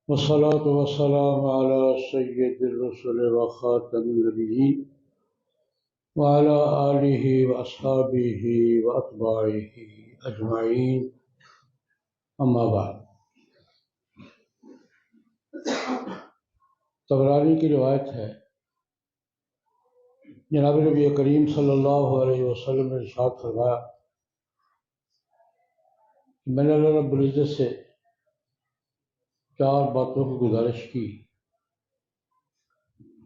والصلاة والسلام على سيد الرسل وخاتم النبيين وعلى آله وأصحابه وأتباعه أجمعين أما بعد۔ طبرانی کی روایت ہے، جناب نبی کریم صلی اللہ علیہ وسلم نے ارشاد فرمایا کہ میں نے اللہ رب العزت سے 4 باتوں کی گزارش کی،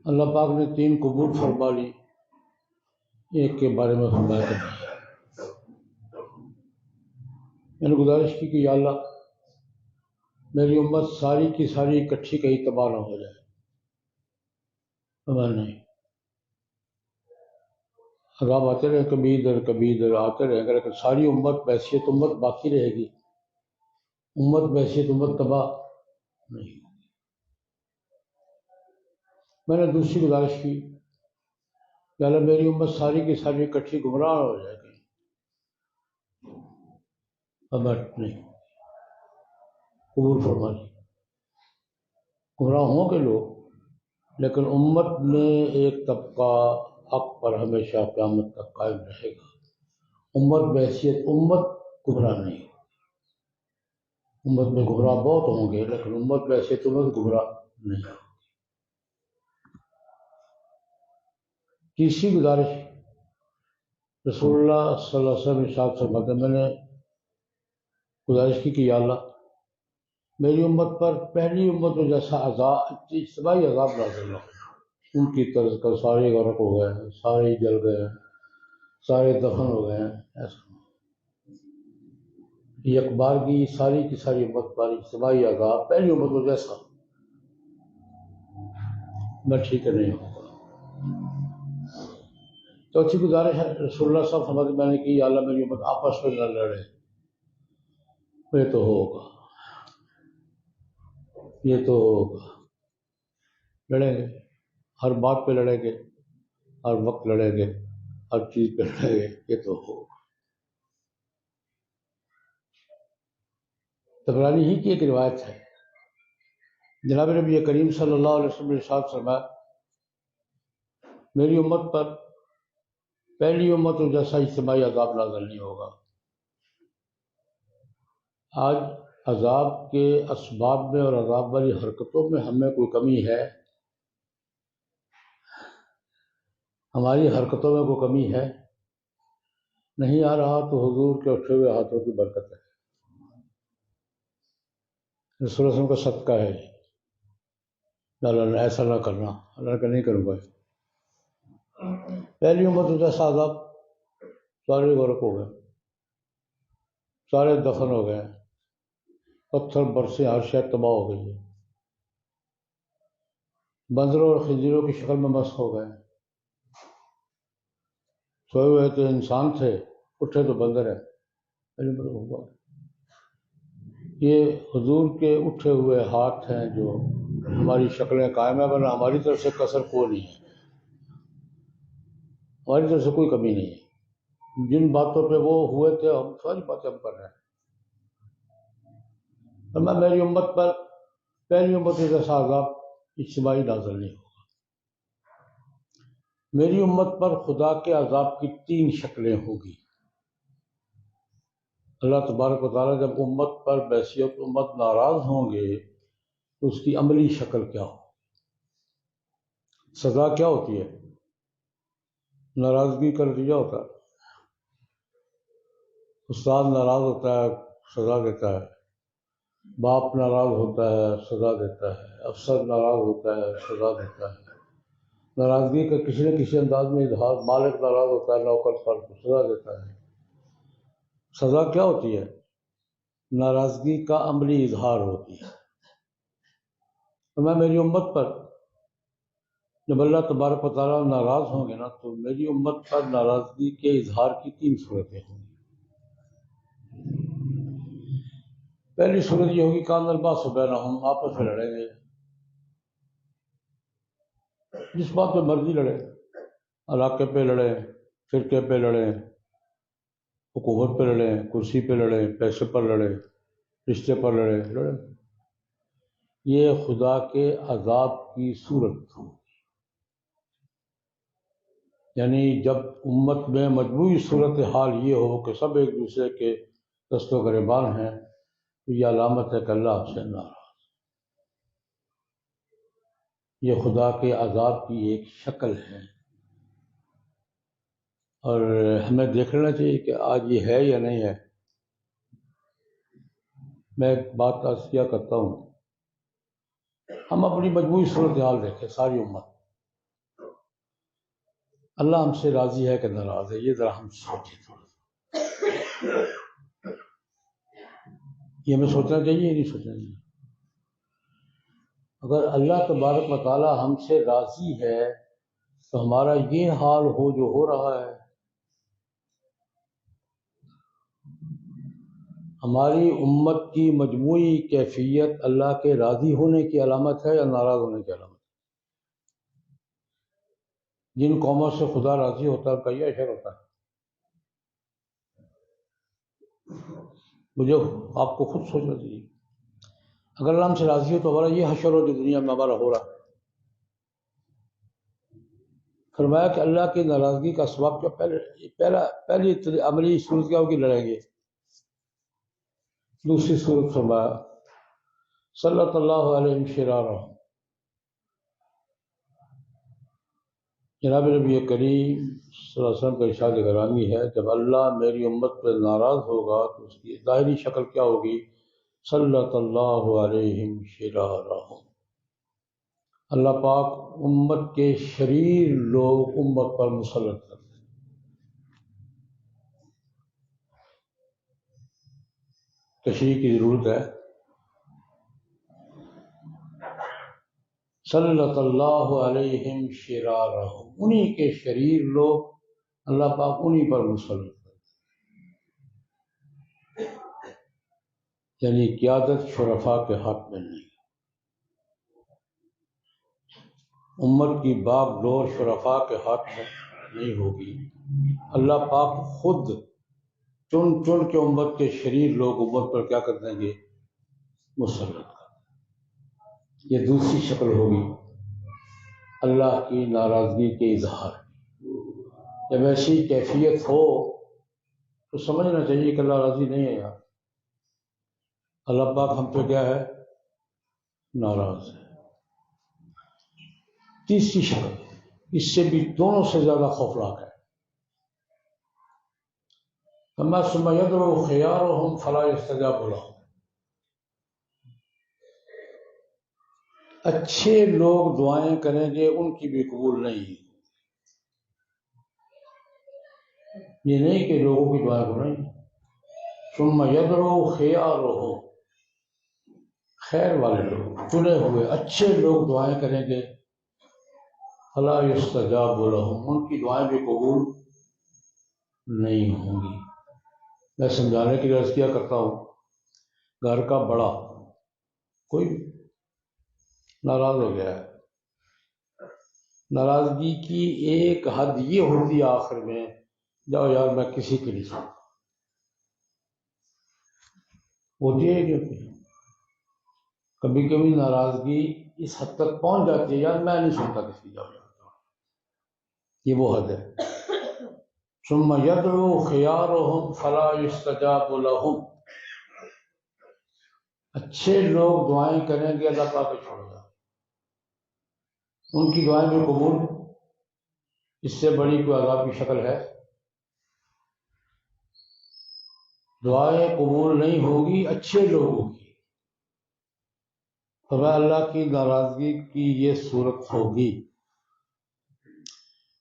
اللہ پاک نے 3 قبول فرما لی، ایک کے بارے میں فرمایا کہ میں نے گزارش کی کہ یا اللہ میری امت ساری کی ساری اکٹھی کہیں تباہ نہ ہو جائے۔ نہیں، عذاب آتے رہے کبھی ادھر آتے رہے گا، لیکن ساری امت بحیثیت امت باقی رہے گی، امت بحیثیت امت تباہ نہیں۔ میں نے دوسری گزارش کی کہ اللہ میری امت ساری کی ساری اکٹھی گمراہ ہو جائے گی، نہیں، قبول فرما لی۔ گمراہ ہوں گے لوگ، لیکن امت میں ایک طبقہ حق پر ہمیشہ قیامت تک قائم رہے گا، امت بحیثیت امت گمراہ نہیں۔ امت میں گمراہ بہت ہوں گے، لیکن امت بحیثیت امت گمراہ نہیں۔ تیسری گزارش رسول اللہ صلی اللہ علیہ وسلم ارشاد فرماتے ہیں، میں نے گزارش کی کہ یا اللہ میری امت پر پہلی امت میں جیسا عذاب اجتماعی عذاب نازل نہ ہو، ان کی طرز کر سارے غرق ہو گئے ہیں، سارے جل گئے ہیں، سارے دفن ہو گئے ہیں، ایسا یک بار کی ساری امت پر اجتماعی عذاب پہلی امت میں جیسا میں ٹھیک نہیں ہوگا۔ چوتھی گزارش ہے رسول اللہ صلی اللہ علیہ وسلم میں نے کی، یا اللہ میری امت آپس میں نہ لڑے، یہ تو ہوگا لڑیں گے، ہر بات پہ لڑیں گے، ہر وقت لڑیں گے، ہر چیز پہ لڑیں گے، یہ تو ہوگا۔ طبرانی ہی کی ایک روایت ہے، جناب نبی کریم صلی اللہ علیہ وسلم نے ارشاد فرمایا میری امت پر پہلی امت جیسا اجتماعی عذاب نازل نہیں ہوگا۔ آج عذاب کے اسباب میں اور عذاب والی حرکتوں میں ہمیں کوئی کمی ہے؟ ہماری حرکتوں میں کوئی کمی ہے؟ نہیں آ رہا تو حضور کے اٹھے ہوئے ہاتھوں کی برکت ہے، رسول اللہ کا صدقہ ہے۔ اللہ نے ایسا نہ کرنا، اللہ کا نہیں کروں گا۔ پہلی امت جیسا عذاب، سارے غرق ہو گئے، سارے دفن ہو گئے، پتھر برسے، ہر شے تباہ ہو گئی ہے، بندروں اور خنزیروں کی شکل میں مسخ ہو گئے، سوئے ہوئے تو انسان تھے، اٹھے تو بندر ہے۔ یہ حضور کے اٹھے ہوئے ہاتھ ہیں جو ہماری شکلیں قائم ہے، ورنہ ہماری طرف سے کسر کوئی نہیں ہے، ہماری طرف سے کوئی کمی نہیں ہے۔ جن باتوں پہ وہ ہوئے تھے ہم ساری باتیں ہم کر رہے ہیں۔ میری امت پر پہلی امت جیسا عذاب اجتماعی نازل نہیں ہوگا۔ میری امت پر خدا کے عذاب کی 3 شکلیں ہوگی۔ اللہ تبارک و تعالیٰ جب امت پر بحیثیت امت ناراض ہوں گے تو اس کی عملی شکل کیا ہو، سزا کیا ہوتی ہے؟ ناراضگی کا نتیجہ ہوتا ہے، استاد ناراض ہوتا ہے سزا دیتا ہے، باپ ناراض ہوتا ہے سزا دیتا ہے، افسر ناراض ہوتا ہے سزا دیتا ہے، ناراضگی کا کسی نہ کسی انداز میں اظہار، مالک ناراض ہوتا ہے نوکر پر سزا دیتا ہے۔ سزا کیا ہوتی ہے؟ ناراضگی کا عملی اظہار ہوتی ہے۔ میری امت پر جب اللہ تبارک و تعالیٰ ناراض ہوں گے نا تو میری امت پر ناراضگی کے اظہار کی 3 صورتیں ہوں گی۔ پہلی صورت یہ ہوگی کان الباس بینہم، آپس میں لڑیں گے، جس بات پہ مرضی لڑیں، علاقے پہ لڑیں، فرقے پہ لڑیں، حکومت پہ لڑیں، کرسی پہ لڑیں، پیسے پر لڑیں، رشتے پر لڑیں۔ یہ خدا کے عذاب کی صورت ہو، یعنی جب امت میں مجموعی صورت حال یہ ہو کہ سب ایک دوسرے کے دست و گریبان ہیں، تو یہ علامت ہے کہ اللہ آپ سے ناراض۔ یہ خدا کے عذاب کی ایک شکل ہے، اور ہمیں دیکھ لینا چاہیے کہ آج یہ ہے یا نہیں ہے۔ میں ایک بات کا عرض کیا کرتا ہوں، ہم اپنی مجموعی صورتحال دیکھیں، ساری امت، اللہ ہم سے راضی ہے کہ ناراض ہے، یہ ذرا ہم سوچیں تھوڑا سا۔ یہ ہمیں سوچنا چاہیے یا نہیں سوچنا چاہیے؟ اگر اللہ تبارک و تعالی ہم سے راضی ہے تو ہمارا یہ حال ہو جو ہو رہا ہے، ہماری امت کی مجموعی کیفیت اللہ کے راضی ہونے کی علامت ہے یا ناراض ہونے کی علامت ہے؟ جن قوموں سے خدا راضی ہوتا ہے ان کا یہ اشر ہوتا ہے۔ مجھے آپ کو خود سوچنا چاہیے، اگر اللہ ہم سے راضی ہو تو ہمارا یہ حشر ہو جو دنیا میں ہمارا ہو رہا ہے۔ فرمایا کہ اللہ کی ناراضگی کا اسباب کیا؟ پہلی عملی صورت کیا ہوگی؟ لڑیں گے۔ دوسری صورت فرمایا صلی اللہ علیہ شرارہ، جناب نبی کریم صلی اللہ علیہ وسلم کا ارشاد گرامی ہے، جب اللہ میری امت پر ناراض ہوگا تو اس کی ظاہری شکل کیا ہوگی؟ صلی اللہ علیہ شرارہ، اللہ پاک امت کے شریر لوگ امت پر مسلط کرتے ہیں۔ تشریح کی ضرورت ہے۔ صلی اللہ علیہ شرارہ، انہی کے شریر لوگ اللہ پاک انہی پر مسلط کرتے ہیں، یعنی قیادت شرفاء کے حق میں نہیں، امت کی باغ ڈور شرفاء کے ہاتھ میں نہیں ہوگی۔ اللہ پاک خود چن چن کے امت کے شریر لوگ امت پر کیا کر دیں گے؟ مسلط کر دیں۔ یہ دوسری شکل ہوگی اللہ کی ناراضگی کے اظہار۔ جب ایسی کیفیت ہو تو سمجھنا چاہیے کہ اللہ راضی نہیں ہے یار، اللہ پاک ہم پہ کیا ہے؟ ناراض ہے۔ تیسری شکل اس سے بھی دونوں سے زیادہ خوفناک ہے، فَمَا ثُمَّ يَدْعُو خِيَارُهُمْ فَلَا يُسْتَجَابُ لَهُمْ، اچھے لوگ دعائیں کریں گے ان کی بھی قبول نہیں۔ یہ نہیں کہ لوگوں کی دعائیں ہو رہی ہیں۔ ثُمَّ يَدْعُو خِيَارُهُمْ، خیر والے لوگ، چنے ہوئے اچھے لوگ دعائیں کریں گے، فَلَا يُسْتَجَابُ لَهُمْ، ان کی دعائیں بھی قبول نہیں ہوں گی۔ میں سمجھانے کے لیے عرض کیا کرتا ہوں، گھر کا بڑا کوئی ناراض ہو گیا ہے، ناراضگی کی ایک حد یہ ہوتی ہے آخر میں، جاؤ یار میں کسی کے نہیں سنتا، ہوتی ہے کہ کبھی کبھی ناراضگی اس حد تک پہنچ جاتی ہے، یار میں نہیں سنتا کسی کا، یہ وہ حد ہے۔ ثم يدعو خيارهم فلا يستجاب لهم، اچھے لوگ دعائیں کریں گے اللہ پاک کو چھوڑ گا، ان کی دعائیں بھی قبول، اس سے بڑی کوئی عذاب کی شکل ہے؟ دعائیں قبول نہیں ہوگی اچھے لوگوں کی، تو اللہ کی ناراضگی کی یہ صورت ہوگی۔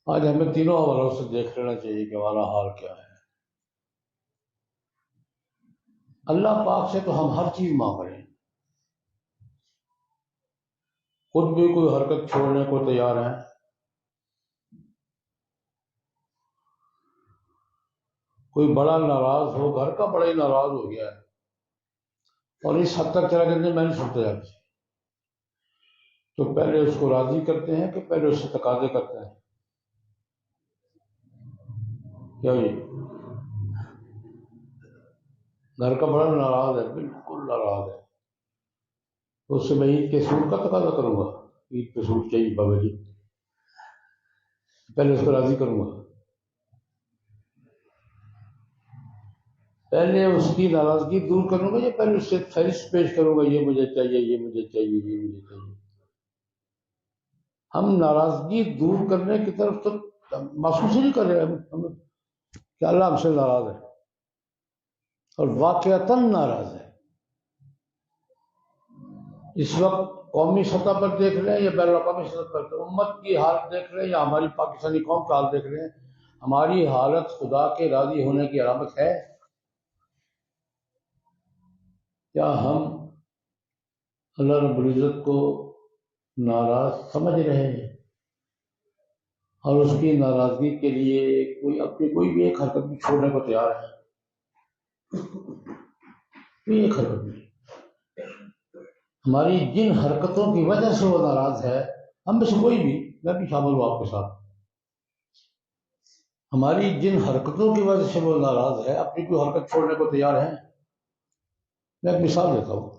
آج ہمیں تینوں حوالوں سے دیکھ لینا چاہیے کہ ہمارا حال کیا ہے۔ اللہ پاک سے تو ہم ہر چیز مانگ رہے ہیں، خود بھی کوئی حرکت چھوڑنے کو تیار ہیں، کوئی بڑا ناراض ہو، گھر کا بڑا ہی ناراض ہو گیا ہے اور اس حد تک چلا کہ نہیں میں نہیں سنتا جاتی، تو پہلے اس کو راضی کرتے ہیں کہ پہلے اس سے تقاضے کرتے ہیں؟ کیا جی؟ گھر کا بڑا ناراض ہے، بالکل ناراض ہے، تو اس سے میں عید کے سوٹ کا تقاضا کروں گا، عید پہ سوٹ چاہیے بابا جی، پہلے اس کو راضی کروں گا، پہلے اس کی ناراضگی دور کروں گا یا پہلے اس سے فہرست پیش کروں گا یہ مجھے چاہیے، یہ مجھے چاہیے، یہ مجھے چاہیے؟ ہم ناراضگی دور کرنے کی طرف تو محسوس ہی نہیں کر رہے ہم کہ اللہ ہم سے ناراض ہے اور واقعتاً ناراض ہے۔ اس وقت قومی سطح پر دیکھ رہے ہیں یا بین الاقوامی سطح پر، امت کی حالت دیکھ رہے ہیں یا ہماری پاکستانی قوم کا حال دیکھ رہے ہیں، ہماری حالت خدا کے راضی ہونے کی علامت ہے؟ کیا ہم اللہ رب العزت کو ناراض سمجھ رہے ہیں اور اس کی ناراضگی کے لیے کوئی بھی ایک حرکت بھی چھوڑنے کو تیار ہے؟ کوئی ایک حرکت نہیں۔ ہماری جن حرکتوں کی وجہ سے وہ ناراض ہے، ہم میں سے کوئی بھی، میں بھی شامل ہوں آپ کے ساتھ، ہماری جن حرکتوں کی وجہ سے وہ ناراض ہے اپنی کوئی حرکت چھوڑنے کو تیار ہیں؟ میں ایک مثال دیتا ہوں۔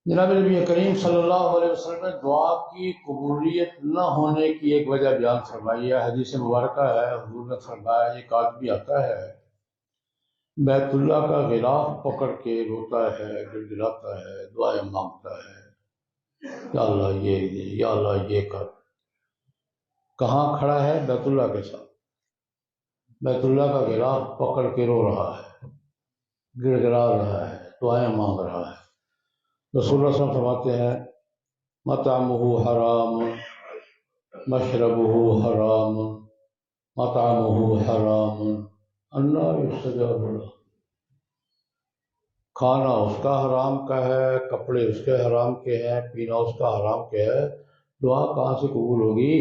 جناب نبی کریم صلی اللہ علیہ وسلم نے دعا کی قبولیت نہ ہونے کی ایک وجہ بیان فرمائی ہے، حدیث مبارکہ ہے، حضور نے فرمایا ایک آدمی آتا ہے بیت اللہ کا غلاف پکڑ کے روتا ہے، گڑگڑاتا ہے، دعائیں مانگتا ہے، یا اللہ یہ دے، یا اللہ یہ کر۔ کہاں کھڑا ہے؟ بیت اللہ کے ساتھ، بیت اللہ کا غلاف پکڑ کے رو رہا ہے، گڑگڑا رہا ہے، دعائیں مانگ رہا ہے۔ رسول اللہ صلی اللہ علیہ وسلم فرماتے ہیں مطعمہ حرام، مشربہ حرام، مطعمہ حرام، انا یستجاب له۔ کھانا اس کا حرام کا ہے، کپڑے اس کے حرام کے ہیں، پینا اس کا حرام کے ہے، دعا کہاں سے قبول ہوگی؟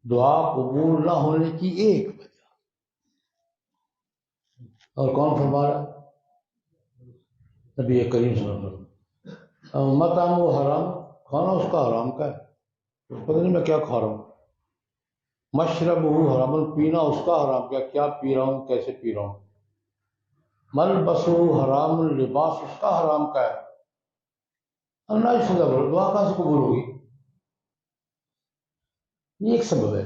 دعا قبول نہ ہونے کی ایک وجہ، اور کون فرما رہا ہے؟ نبی کریم صلی اللہ علیہ وسلم۔ مطعمہ حرام، کھانا اس کا حرام کا ہے، پتہ نہیں میں کیا کھا رہا ہوں۔ مشربہ حرام، پینا اس کا حرام کا، کیا پی رہا ہوں، کیسے پی رہا ہوں۔ ملبسہ حرام، لباس اس کا حرام کا ہے، اللہ ہی سزا بولو، دعا کہاں سے قبول ہوگی؟ یہ ایک سبب ہے،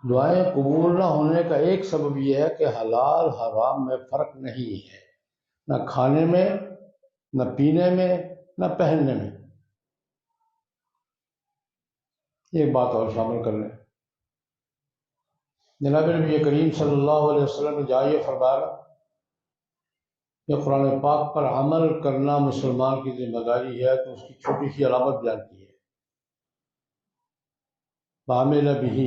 دعائیں قبول نہ ہونے کا ایک سبب یہ ہے کہ حلال حرام میں فرق نہیں ہے، نہ کھانے میں، نہ پینے میں، نہ پہننے میں۔ ایک بات اور شامل کر لیں، جناب نبی کریم صلی اللہ علیہ وسلم نے جہاں یہ فرمایا کہ قرآن پاک پر عمل کرنا مسلمان کی ذمہ داری ہے، تو اس کی چھوٹی سی علامت بیان کی ہے، بعمل بہ،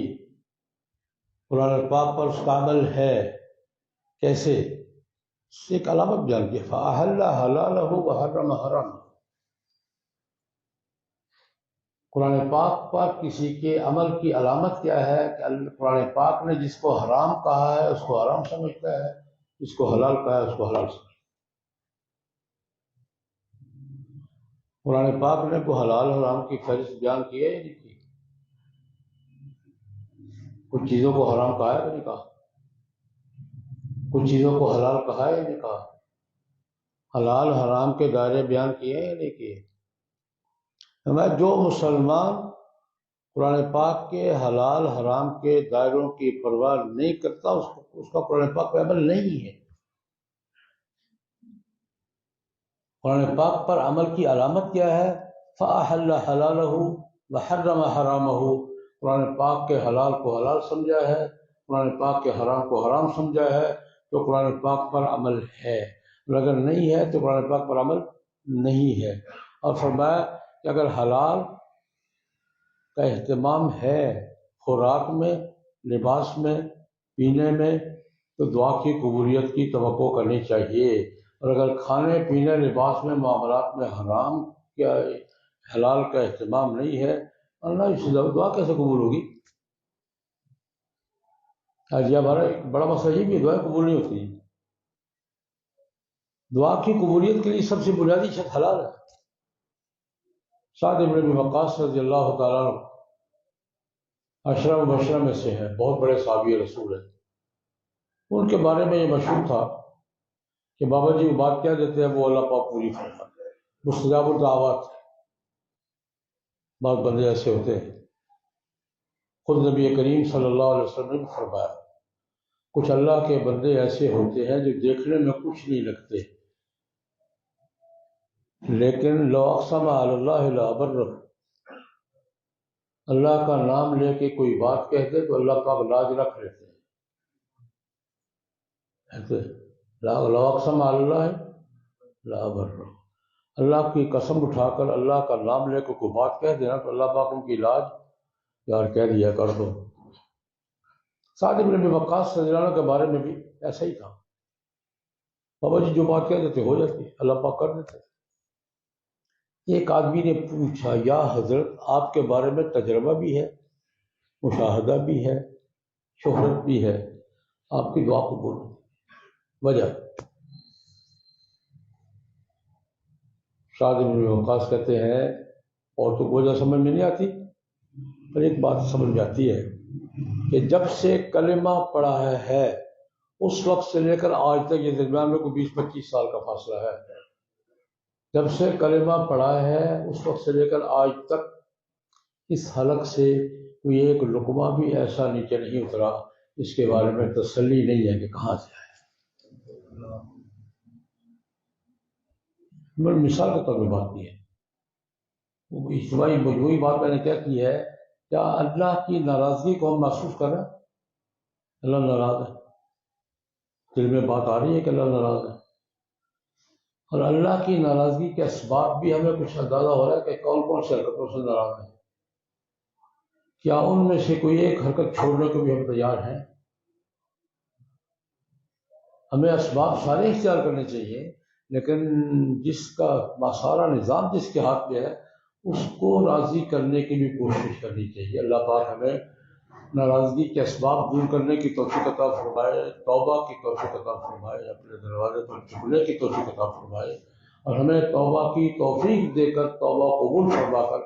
قرآن پاک پر اس کا عمل ہے، کیسے؟ اس سے ایک علامت بیان کی ہے، فَأَحَلَّ حَلَالَهُ وَحَرَّمَ حَرَامَهُ۔ قرآن پاک پر کسی کے عمل کی علامت کیا ہے کہ قرآن پاک نے جس کو حرام کہا ہے اس کو حرام سمجھتا ہے، جس کو حلال کہا ہے اس کو حلال سمجھتا ہے۔ قرآن پاک نے کوئی حلال حرام کی فہرست بیان کی ہے یا نہیں کی؟ کچھ چیزوں کو حرام کہا ہے یا نہیں کہا؟ کچھ چیزوں کو حلال کہا ہے یا نہیں کہا؟ حلال حرام کے دائرے بیان کیے یا نہیں کیے؟ جو مسلمان قرآن پاک کے حلال حرام کے دائروں کی پرواہ نہیں کرتا، اس کا قرآن پاک پہ عمل نہیں ہے۔ قرآن پاک پر عمل کی علامت کیا ہے؟ فَأَحَلَّ حَلَالَهُ وَحَرَّمَ حَرَامَهُ۔ قرآن پاک کے حلال کو حلال سمجھا ہے، قرآن پاک کے حرام کو حرام سمجھا ہے، تو قرآن پاک پر عمل ہے، اور اگر نہیں ہے تو قرآن پاک پر عمل نہیں ہے۔ اور فرمایا کہ اگر حلال کا اہتمام ہے خوراک میں، لباس میں، پینے میں، تو دعا کی قبولیت کی توقع کرنی چاہیے، اور اگر کھانے پینے لباس میں معاملات میں حرام یا حلال کا اہتمام نہیں ہے، اللہ اس دعا کیسے قبول ہوگی؟ آج ہمارا ایک بڑا مسئلہ یہ بھی ہے، دعائیں قبول نہیں ہوتی۔ دعا کی قبولیت کے لیے سب سے بنیادی شرط حلال ہے۔ سعد بن ابی وقاص رضی اللہ تعالیٰ عنہ عشرہ مبشرہ میں سے ہیں، بہت بڑے صحابی رسول ہیں۔ ان کے بارے میں یہ مشہور تھا کہ بابا جی وہ بات کیا دیتے ہیں وہ اللہ پاک پوری فرماتے ہیں، مستجاب الدعوات ہے۔ بعض بندے ایسے ہوتے ہیں، خود نبی کریم صلی اللہ علیہ وسلم نے بھی فرمایا کچھ اللہ کے بندے ایسے ہوتے ہیں جو دیکھنے میں کچھ نہیں لگتے، لیکن لو اقسم علی اللہ لابرہ، اللہ کا نام لے کے کوئی بات کہتے تو اللہ پاک لاج رکھ لیتے ہیں۔ لو اقسم علی اللہ لابرہ، اللہ کی قسم اٹھا کر اللہ کا نام لے کے کوئی بات کہہ دینا تو اللہ پاک ان کی لاج یار کہہ دیا کر دو۔ سعد بن ابی وقاص رضی اللہ عنہ کے بارے میں بھی ایسا ہی تھا، بابا جی جو بات کہہ دیتے ہو جاتی، اللہ پاک کر دیتے۔ ایک آدمی نے پوچھا یا حضرت آپ کے بارے میں تجربہ بھی ہے، مشاہدہ بھی ہے، شہرت بھی ہے، آپ کی دعا قبول ہوتی، وجہ؟ سعد بن ابی وقاص کہتے ہیں اور تو وجہ سمجھ میں نہیں آتی، پر ایک بات سمجھ میں آتی ہے کہ جب سے کلمہ پڑھا ہے اس وقت سے لے کر آج تک، یہ درمیان میں کوئی 20-25 سال کا فاصلہ ہے، جب سے کلمہ پڑھا ہے اس وقت سے لے کر آج تک اس حلق سے کوئی ایک لقمہ بھی ایسا نیچے نہیں اترا اس کے بارے میں تسلی نہیں ہے کہ کہاں سے آئے۔ میں مثال کے طور پہ بات کی ہے، وہ اجتماعی مجموعی بات میں نے کیا کی ہے، کیا اللہ کی ناراضگی کو ہم محسوس کر رہے ہیں؟ اللہ ناراض ہے، دل میں بات آ رہی ہے کہ اللہ ناراض ہے، اور اللہ کی ناراضگی کے اسباب بھی ہمیں کچھ اندازہ ہو رہا ہے کہ کون کون سی حرکتوں سے ناراض ہے؟ کیا ان میں سے کوئی ایک حرکت چھوڑنے کو بھی ہم تیار ہیں؟ ہمیں اسباب سارے اختیار کرنے چاہیے، لیکن جس کا سارا نظام جس کے ہاتھ میں ہے اس کو راضی کرنے کی بھی کوشش کرنی چاہیے۔ اللہ پاک ہمیں ناراضگی کے اسباب دور کرنے کی توفیق عطا فرمائے، توبہ کی توفیق عطا فرمائے، اپنے دروازے پر جھکنے کی توفیق عطا فرمائے، اور ہمیں توبہ کی توفیق دے کر توبہ قبول فرما کر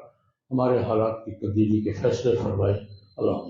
ہمارے حالات کی تبدیلی کے فیصلے فرمائے۔ اللہ